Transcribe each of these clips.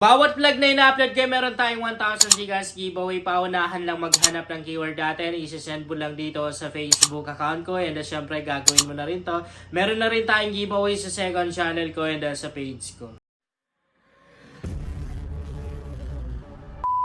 Bawat vlog na ina-upload kayo, meron tayong 1,000 Gcash giveaway. Paunahan lang maghanap ng keyword natin. Isisend mo lang dito sa Facebook account ko. And syempre, gagawin mo na rin to. Meron na rin tayong giveaway sa second channel ko and sa page ko.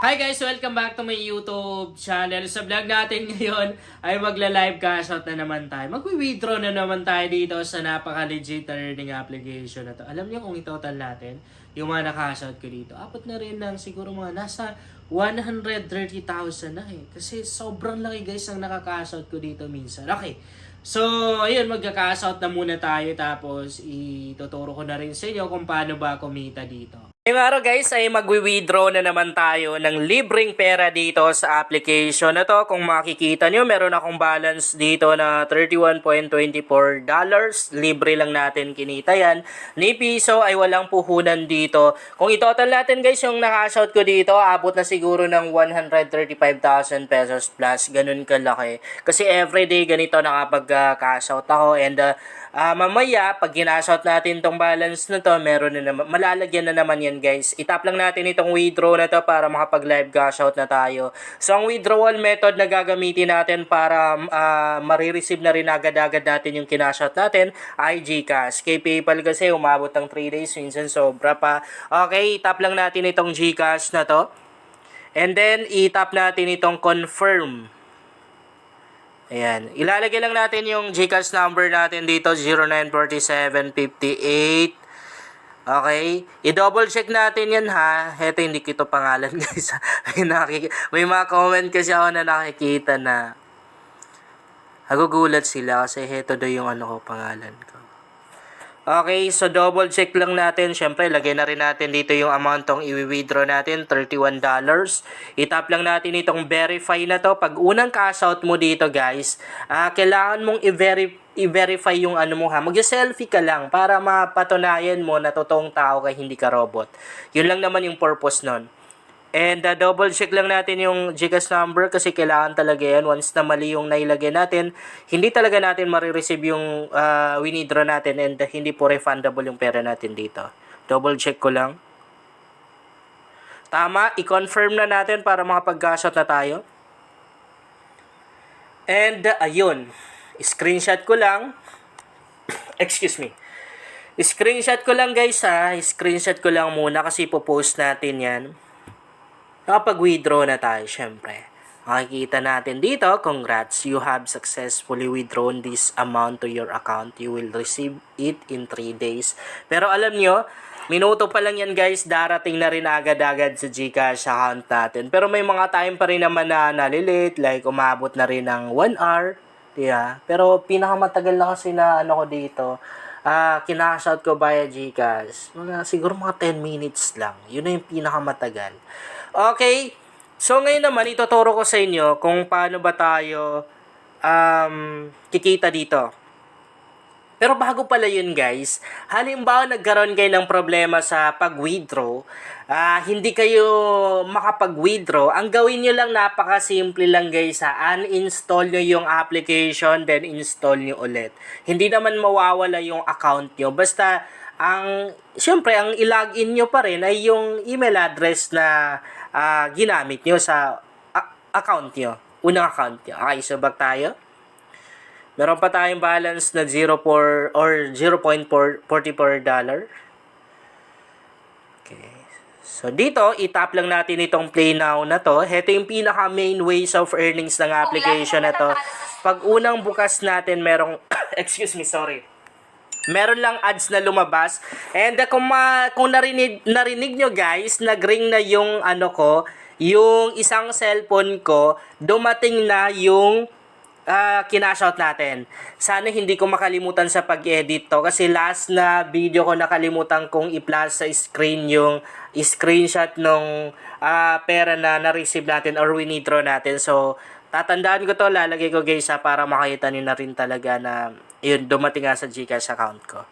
Hi guys! Welcome back to my YouTube channel. Sa vlog natin ngayon ay magla-live cash out na naman tayo. Magwi-withdraw na naman tayo dito sa napaka-legit earning application na to. Alam niyo kung itotal natin, yung mga na-cash out ko dito, apat na rin ng siguro mga nasa 130,000 na eh. Kasi sobrang laki guys ang naka-cash out ko dito minsan. Okay. So, ayun, magka-cash out na muna tayo tapos ituturo ko na rin sa inyo kung paano ba kumita dito. Ngayong araw guys ay magwi-withdraw na naman tayo ng libreng pera dito sa application na to. Kung makikita nyo, meron akong balance dito na $31.24. Libre lang natin kinita yan. Ni piso ay walang puhunan dito. Kung itotal natin guys yung naka-cash out ko dito, abot na siguro ng 135,000 pesos plus. Ganun kalaki. Kasi everyday ganito nakapag-cash out ako and mamaya, pag ginash out natin tong balance na to, meron na naman, malalagyan na naman yan guys. Itap lang natin itong withdraw na to para makapag live cash out na tayo. So, ang withdrawal method na gagamitin natin para marireceive na rin agad-agad natin yung kinash out natin ay GCash. Kay PayPal kasi umabot ng 3 days, minsan sobra pa. Okay, itap lang natin itong GCash na to. And then, itap natin itong confirm. Ayan. Ilalagay lang natin yung GCash number natin dito, 094758. Okay. I-double check natin yan ha. Heto, hindi ko ito pangalan guys. May mga comment kasi ako na nakikita na nagugulat sila kasi heto daw yung pangalan ko. Okay, so double check lang natin. Siyempre, lagay na rin natin dito yung amount tong i-withdraw natin, $31. Itap lang natin itong verify na to. Pag unang cash out mo dito guys, kailangan mong i-verify yung mo ha. Mag-selfie ka lang para mapatunayan mo na totoong tao ka, hindi ka robot. Yun lang naman yung purpose nun. And double check lang natin yung GCash number kasi kailangan talaga yan. Once na mali yung nailagay natin, hindi talaga natin marireceive yung withdraw natin and hindi po refundable yung pera natin dito. Double check ko lang. Tama, i-confirm na natin para makapag-cash out na tayo. And ayun, screenshot ko lang. Excuse me. Screenshot ko lang guys ha. Screenshot ko lang muna kasi po-post natin yan. Nakapag-withdraw na tayo, syempre. Makikita natin dito, congrats, you have successfully withdrawn this amount to your account. You will receive it in 3 days. Pero alam nyo, minuto pa lang yan guys, darating na rin agad-agad sa GCash account natin. Pero may mga time pa rin naman na nalilate, like umabot na rin ng 1 hour. Yeah. Pero pinakamatagal na kasi na ko dito, kinash out ko via GCash. Siguro mga 10 minutes lang. Yun na yung pinakamatagal. Okay, so ngayon naman ituturo ko sa inyo kung paano ba tayo kikita dito. Pero bago pala yun guys, halimbawa nagkaroon kayo ng problema sa pag-withdraw, hindi kayo makapag-withdraw, ang gawin nyo lang napakasimple lang guys uninstall nyo yung application then install nyo ulit. Hindi naman mawawala yung account nyo, basta syempre ang i-login nyo pa rin ay yung email address na ginamit nyo sa account nyo, unang account nyo. Okay, so back tayo. Meron pa tayong balance na $0.44. Okay. So, dito, itap lang natin itong Play Now na to. Ito yung pinaka main ways of earnings ng application na to. Pag unang bukas natin, merong, excuse me, sorry. Meron lang ads na lumabas. And kung narinig nyo guys, nag-ring na yung yung isang cellphone ko, dumating na yung kinash out natin. Sana hindi ko makalimutan sa pag-edit to kasi last na video ko nakalimutan kong i-plus sa screen yung screenshot nung pera na na-receive natin or withdraw natin. So, tatandaan ko to, lalagay ko guys para makita nyo na rin talaga na yun, dumating nga sa GCash account ko.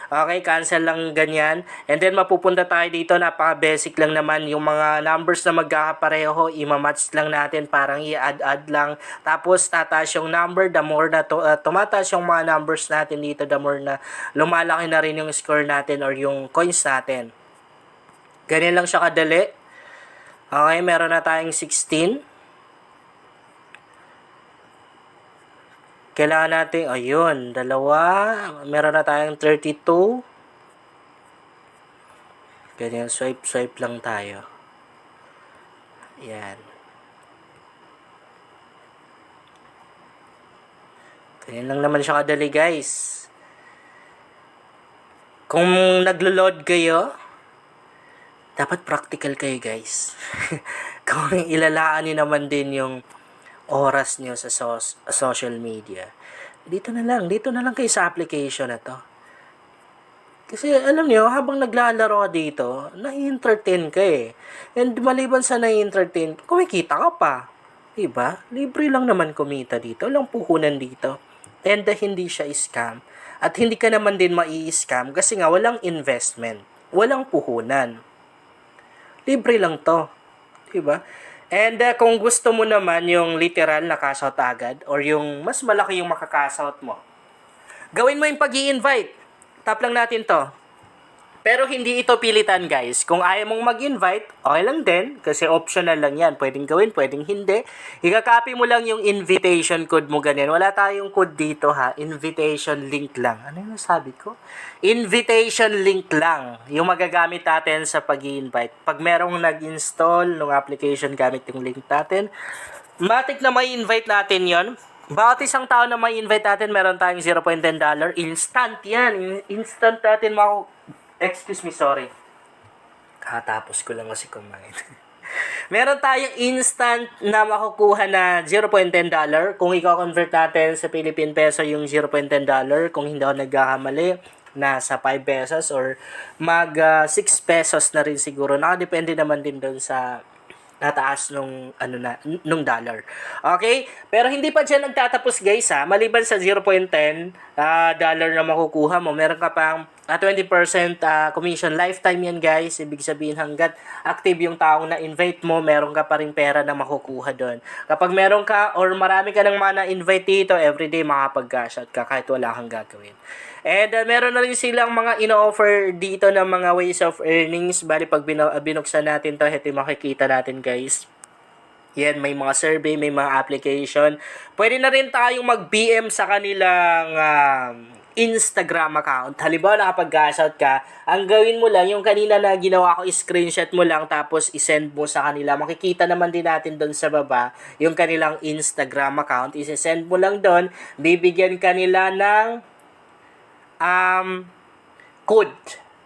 Okay, cancel lang ganyan. And then mapupunta tayo dito, napaka-basic lang naman. Yung mga numbers na magkakapareho, imamatch lang natin, parang i-add-add lang. Tapos tataas yung number, the more na tumataas yung mga numbers natin dito, the more na lumalaki na rin yung score natin or yung coins natin. Ganyan lang siya kadali. Okay, meron na tayong 16. Kailangan natin, ayun, dalawa. Meron na tayong 32. Ganyan, swipe lang tayo. Yan. Ganyan lang naman siya kadali, guys. Kung naglo-load kayo, dapat practical kayo, guys. Kung ilalaan nyo naman din yung oras nyo sa social media, dito na lang kayo sa application na to. Kasi alam nyo, habang naglalaro ka dito, nai-entertain ka eh. And maliban sa nai-entertain, kumikita ka pa. Diba? Libre lang naman kumita dito. Walang puhunan dito. And hindi siya scam. At hindi ka naman din mai-scam kasi nga walang investment. Walang puhunan. Libre lang to. Diba? And kung gusto mo naman yung literal na cash out agad or yung mas malaki yung makakash out mo, gawin mo yung pag-i-invite. Tap lang natin to. Pero hindi ito pilitan, guys. Kung ayaw mong mag-invite, okay lang din. Kasi optional lang yan. Pwedeng gawin, pwedeng hindi. Ika-copy mo lang yung invitation code mo ganyan. Wala tayong code dito ha. Invitation link lang. Ano yung sabi ko? Invitation link lang. Yung magagamit natin sa pag-i-invite. Pag merong nag-install ng application gamit yung link natin, matik na may invite natin yon. Bawat isang tao na may invite natin, meron tayong $0.10. Instant yan. Instant natin Excuse me, sorry. Katapos ko lang kasi kumain. Meron tayong instant na makukuha na $0.10. Kung i-convert natin sa Philippine Peso yung $0.10, kung hindi ako nagkakamali, nasa 5 pesos or mag 6 pesos na rin siguro. Nakadepende naman din doon sa nataas nung dollar. Okay? Pero hindi pa diyan nagtatapos, guys, ha. Maliban sa $0.10 dollar na makukuha mo, meron ka pang 20% commission. Lifetime yan, guys. Ibig sabihin hanggat active yung taong na-invite mo, meron ka pa rin pera na makukuha doon. Kapag meron ka or marami ka ng mga na-invite dito, everyday makapag-cash out ka kahit wala kang gagawin. And meron na rin silang mga ino-offer dito ng mga ways of earnings. Bali, pag binuksan natin to, ito makikita natin, guys. Yan, may mga survey, may mga application. Pwede na rin tayong mag-BM sa kanilang Instagram account. Halimbawa, nakapag-cash out ka, ang gawin mo lang, yung kanina na ginawa ko, screenshot mo lang, tapos isend mo sa kanila. Makikita naman din natin doon sa baba, yung kanilang Instagram account. Isend mo lang doon, bibigyan kanila ng code,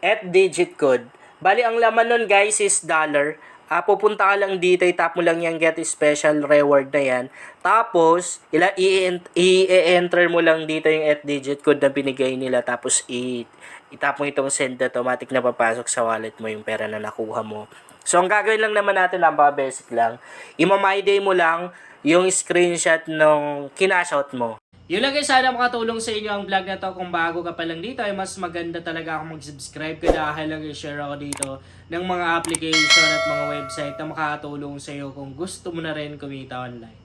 8-digit code. Bali, ang laman nun, guys, is dollar. Pupunta ka lang dito, itap mo lang yung get special reward na yan. Tapos, i-enter mo lang dito yung 8-digit code na binigay nila. Tapos, itap mo itong send, automatic na papasok sa wallet mo yung pera na nakuha mo. So, ang gagawin lang naman natin, basic lang. I-my-day mo lang yung screenshot nung kinashout mo. Yun lang, guys, sana makatulong sa inyo ang vlog na to. Kung bago ka pa lang dito, ay mas maganda talaga ako mag-subscribe ka dahil lang i-share ako dito ng mga application at mga website na makatulong sa iyo kung gusto mo na rin kumita online.